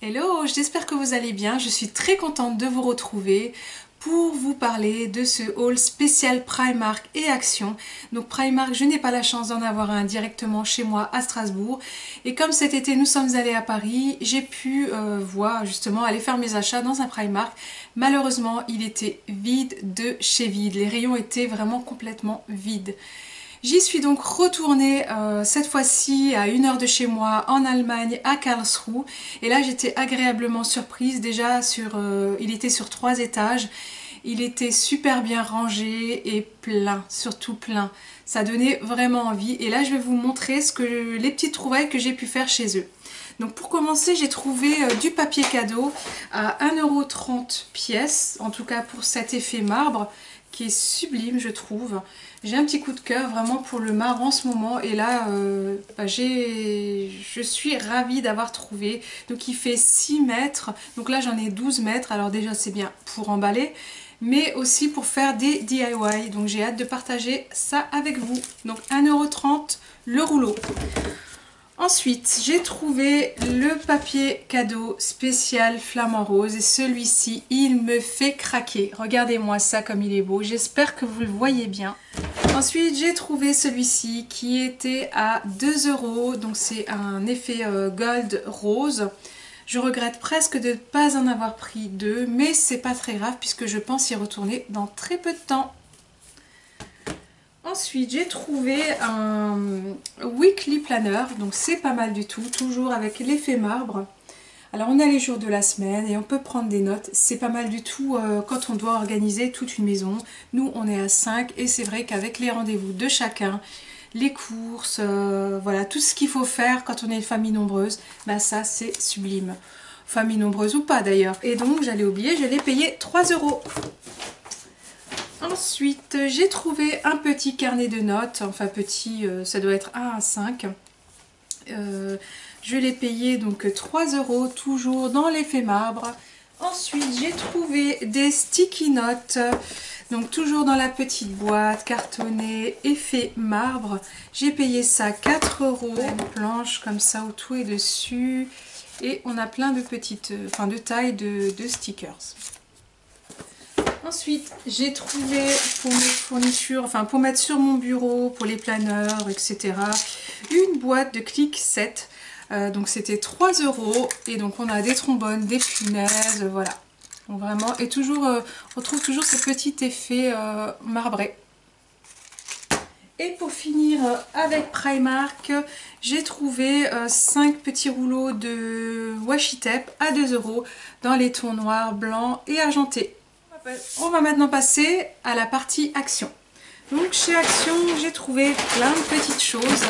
Hello, j'espère que vous allez bien. Je suis très contente de vous retrouver pour vous parler de ce haul spécial Primark et Action. Donc Primark, je n'ai pas la chance d'en avoir un directement chez moi à Strasbourg. Et comme cet été nous sommes allés à Paris, j'ai pu voir justement aller faire mes achats dans un Primark. Malheureusement, il était vide de chez vide. Les rayons étaient vraiment complètement vides. J'y suis donc retournée cette fois-ci à 1 heure de chez moi en Allemagne à Karlsruhe et là j'étais agréablement surprise. Déjà il était sur 3 étages, il était super bien rangé et plein, surtout plein. Ça donnait vraiment envie et là je vais vous montrer les petites trouvailles que j'ai pu faire chez eux. Donc pour commencer, j'ai trouvé du papier cadeau à 1,30 € pièce, en tout cas pour cet effet marbre qui est sublime je trouve. J'ai un petit coup de cœur vraiment pour le marbre en ce moment et là je suis ravie d'avoir trouvé. Donc il fait 6 mètres, donc là j'en ai 12 mètres, alors déjà c'est bien pour emballer mais aussi pour faire des DIY, donc j'ai hâte de partager ça avec vous. Donc 1,30 € le rouleau. Ensuite, j'ai trouvé le papier cadeau spécial flamant rose et celui-ci, il me fait craquer. Regardez-moi ça comme il est beau, j'espère que vous le voyez bien. Ensuite, j'ai trouvé celui-ci qui était à 2 €, donc c'est un effet gold rose. Je regrette presque de ne pas en avoir pris deux, mais c'est pas très grave puisque je pense y retourner dans très peu de temps. Ensuite, j'ai trouvé un weekly planner, donc c'est pas mal du tout, toujours avec l'effet marbre. Alors on a les jours de la semaine et on peut prendre des notes, c'est pas mal du tout quand on doit organiser toute une maison. Nous on est à 5 et c'est vrai qu'avec les rendez-vous de chacun, les courses, voilà, tout ce qu'il faut faire quand on est une famille nombreuse, bah ça c'est sublime. Famille nombreuse ou pas d'ailleurs. Et donc j'allais oublier, je l'ai payé 3 €. Ensuite, j'ai trouvé un petit carnet de notes, enfin petit, ça doit être 1 à 5. Je l'ai payé donc 3 €, toujours dans l'effet marbre. Ensuite, j'ai trouvé des sticky notes, donc toujours dans la petite boîte, cartonnée, effet marbre. J'ai payé ça 4 €, une planche comme ça où tout est dessus. Et on a plein de petites, enfin de tailles de stickers. Ensuite, j'ai trouvé pour mes fournitures, enfin pour mettre sur mon bureau, pour les planeurs, etc., une boîte de Clic 7. Donc c'était 3 € et donc on a des trombones, des punaises, voilà. Donc vraiment, et toujours, on retrouve toujours ce petit effet marbré. Et pour finir avec Primark, j'ai trouvé 5 petits rouleaux de washi tape à 2 € dans les tons noirs, blancs et argentés. On va maintenant passer à la partie Action. Donc chez Action, j'ai trouvé plein de petites choses.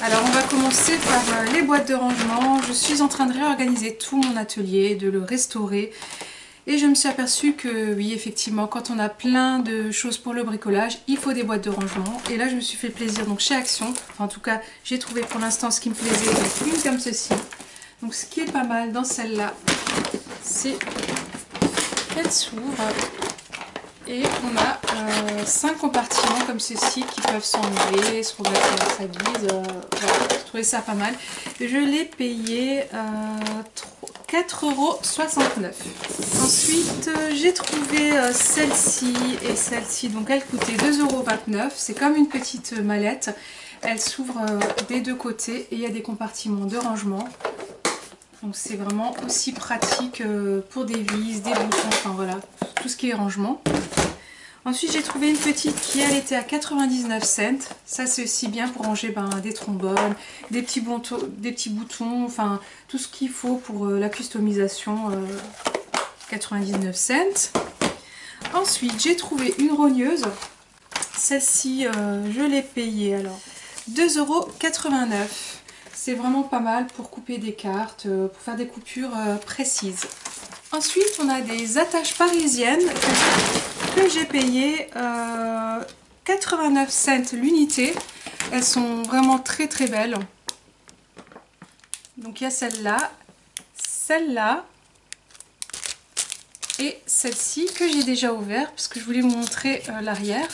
Alors on va commencer par les boîtes de rangement. Je suis en train de réorganiser tout mon atelier, de le restaurer. Et je me suis aperçue que oui, effectivement, quand on a plein de choses pour le bricolage, il faut des boîtes de rangement. Et là, je me suis fait plaisir. Donc chez Action, enfin, en tout cas, j'ai trouvé pour l'instant ce qui me plaisait. Donc une comme ceci. Donc ce qui est pas mal dans celle-là, c'est qu'elle s'ouvre. Et on a 5 compartiments comme ceci qui peuvent s'enlever, se remettre à sa guise. Voilà, j'ai trouvé ça pas mal. Je l'ai payé 4,69 €. Ensuite, j'ai trouvé celle-ci et celle-ci. Donc elle coûtait 2,29 €. C'est comme une petite mallette. Elle s'ouvre des deux côtés et il y a des compartiments de rangement. Donc c'est vraiment aussi pratique pour des vis, des boutons, enfin voilà, tout ce qui est rangement. Ensuite j'ai trouvé une petite qui elle était à 99 cents. Ça c'est aussi bien pour ranger des trombones, des petits boutons, enfin tout ce qu'il faut pour la customisation, 99 cents. Ensuite j'ai trouvé une rogneuse. Celle-ci je l'ai payée alors 2,89 €. C'est vraiment pas mal pour couper des cartes, pour faire des coupures précises. Ensuite, on a des attaches parisiennes que j'ai payées 89 cents l'unité. Elles sont vraiment très très belles. Donc il y a celle-là et celle-ci que j'ai déjà ouverte parce que je voulais vous montrer l'arrière.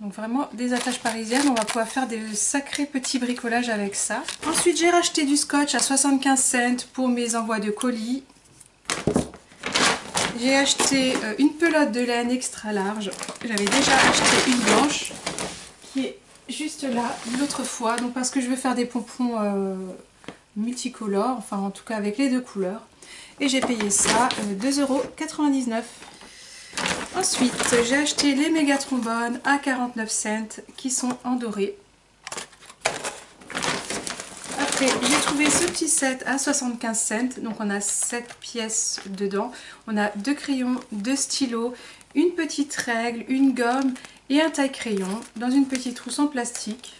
Donc vraiment des attaches parisiennes, on va pouvoir faire des sacrés petits bricolages avec ça. Ensuite j'ai racheté du scotch à 75 cents pour mes envois de colis. J'ai acheté une pelote de laine extra large. J'avais déjà acheté une blanche qui est juste là l'autre fois. Donc parce que je veux faire des pompons multicolores, enfin en tout cas avec les deux couleurs. Et j'ai payé ça 2,99 €. Ensuite, j'ai acheté les méga trombones à 49 cents qui sont en doré. Après, j'ai trouvé ce petit set à 75 cents. Donc, on a 7 pièces dedans. On a 2 crayons, 2 stylos, une petite règle, une gomme et un taille-crayon dans une petite trousse en plastique.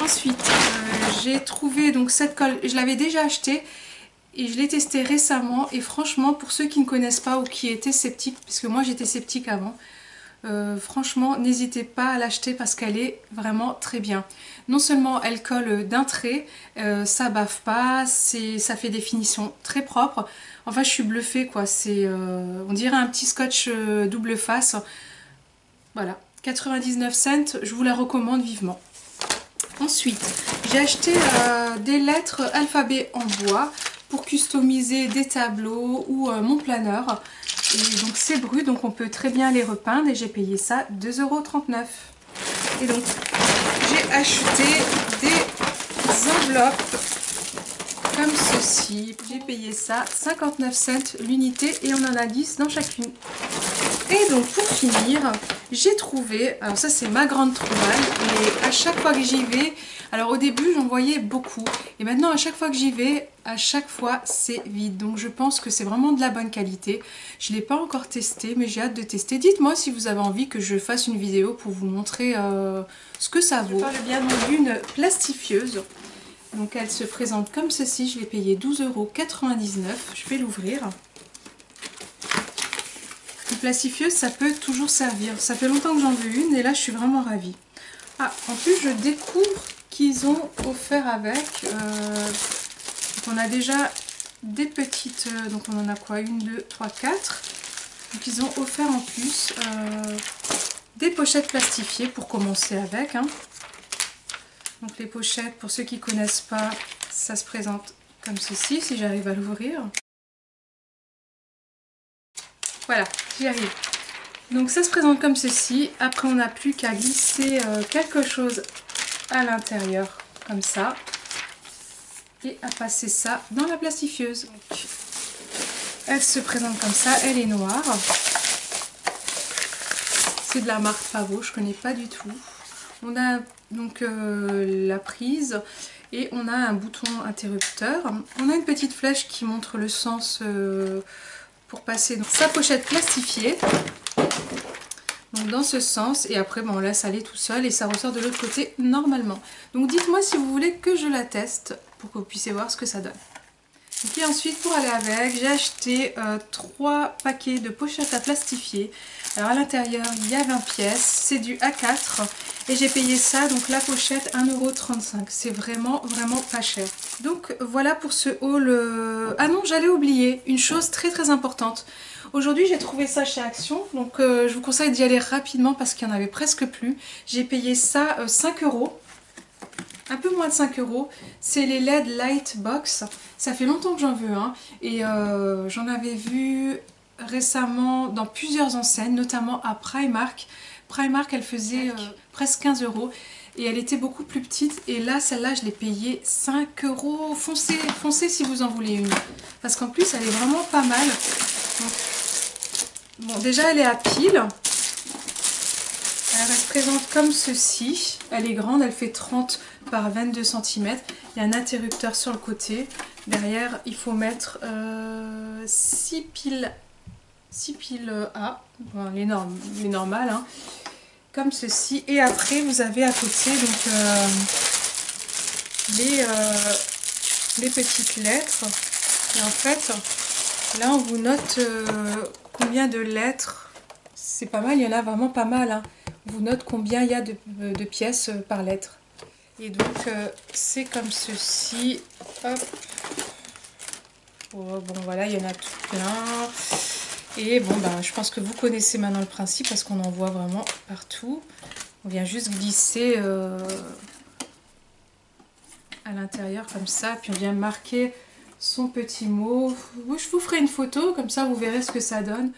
Ensuite, j'ai trouvé donc cette colle. Je l'avais déjà achetée. Et je l'ai testé récemment et franchement pour ceux qui ne connaissent pas ou qui étaient sceptiques, puisque moi j'étais sceptique avant, franchement n'hésitez pas à l'acheter parce qu'elle est vraiment très bien. Non seulement elle colle d'un trait, ça bave pas, ça fait des finitions très propres. Enfin je suis bluffée quoi, on dirait un petit scotch double face. Voilà, 99 cents, je vous la recommande vivement. Ensuite, j'ai acheté des lettres alphabet en bois pour customiser des tableaux ou mon planeur. Et donc c'est brut, donc on peut très bien les repeindre et j'ai payé ça 2,39 €. Et donc j'ai acheté des enveloppes comme ceci. J'ai payé ça 59 cents l'unité et on en a 10 dans chacune. Et donc pour finir, j'ai trouvé, alors ça c'est ma grande trouvaille, et à chaque fois que j'y vais, alors au début j'en voyais beaucoup, et maintenant à chaque fois que j'y vais, à chaque fois c'est vide, donc je pense que c'est vraiment de la bonne qualité. Je ne l'ai pas encore testé, mais j'ai hâte de tester. Dites-moi si vous avez envie que je fasse une vidéo pour vous montrer ce que ça vaut. Je parle bien d'une plastifieuse, donc elle se présente comme ceci, je l'ai payé 12,99 €, je vais l'ouvrir. Une plastifieuse, ça peut toujours servir. Ça fait longtemps que j'en veux une et là, je suis vraiment ravie. Ah, en plus, je découvre qu'ils ont offert avec. Donc on a déjà des petites. Donc on en a quoi? 1, 2, 3, 4. Donc ils ont offert en plus des pochettes plastifiées pour commencer avec. Hein. Donc les pochettes, pour ceux qui ne connaissent pas, ça se présente comme ceci, si j'arrive à l'ouvrir. Voilà, j'y arrive. Donc ça se présente comme ceci. Après on n'a plus qu'à glisser quelque chose à l'intérieur, comme ça. Et à passer ça dans la plastifieuse. Donc, elle se présente comme ça, elle est noire. C'est de la marque Pavo, je ne connais pas du tout. On a donc la prise et on a un bouton interrupteur. On a une petite flèche qui montre le sens pour passer dans sa pochette plastifiée. Donc dans ce sens, et après on laisse aller tout seul et ça ressort de l'autre côté normalement. Donc dites-moi si vous voulez que je la teste pour que vous puissiez voir ce que ça donne. Et ensuite pour aller avec, j'ai acheté 3 paquets de pochettes à plastifier. Alors à l'intérieur il y a 20 pièces, c'est du A4 et j'ai payé ça, donc la pochette 1,35 €. C'est vraiment pas cher. Donc voilà pour ce haul. Ah non, j'allais oublier une chose très importante. Aujourd'hui j'ai trouvé ça chez Action, donc je vous conseille d'y aller rapidement parce qu'il n'y en avait presque plus. J'ai payé ça 5 €. Un peu moins de 5 €, c'est les LED Light Box. Ça fait longtemps que j'en veux un et j'en avais vu récemment dans plusieurs enseignes, notamment à Primark. Primark, elle faisait presque 15 € et elle était beaucoup plus petite. Et là, celle-là, je l'ai payée 5 €. Foncez si vous en voulez une. Parce qu'en plus, elle est vraiment pas mal. Donc, bon, déjà, elle est à pile. Elle se présente comme ceci. Elle est grande, elle fait 30 par 22 cm. Il y a un interrupteur sur le côté. Derrière, il faut mettre 6 piles A, bon, les normales, hein, comme ceci. Et après, vous avez à côté donc, les petites lettres. Et en fait, là, on vous note combien de lettres. C'est pas mal, il y en a vraiment pas mal. Hein. On vous note combien il y a de pièces par lettre. Et donc, c'est comme ceci. Hop. Oh, bon, voilà, il y en a tout plein. Et bon, ben, je pense que vous connaissez maintenant le principe parce qu'on en voit vraiment partout. On vient juste glisser à l'intérieur comme ça, puis on vient marquer son petit mot. Je vous ferai une photo, comme ça vous verrez ce que ça donne.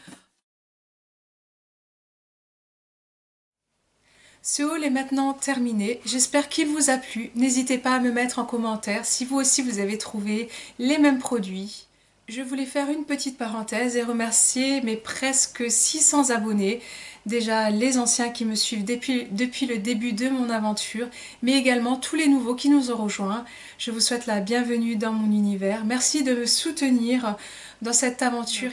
Ce haul est maintenant terminé, j'espère qu'il vous a plu. N'hésitez pas à me mettre en commentaire si vous aussi vous avez trouvé les mêmes produits. Je voulais faire une petite parenthèse et remercier mes presque 600 abonnés. Déjà les anciens qui me suivent depuis le début de mon aventure, mais également tous les nouveaux qui nous ont rejoints. Je vous souhaite la bienvenue dans mon univers. Merci de me soutenir dans cette aventure.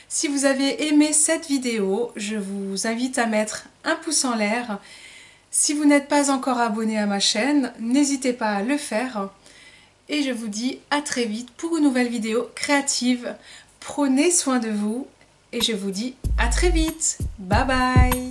Si vous avez aimé cette vidéo, je vous invite à mettre un pouce en l'air. Si vous n'êtes pas encore abonné à ma chaîne, n'hésitez pas à le faire. Et je vous dis à très vite pour une nouvelle vidéo créative. Prenez soin de vous et je vous dis à très vite. Bye bye.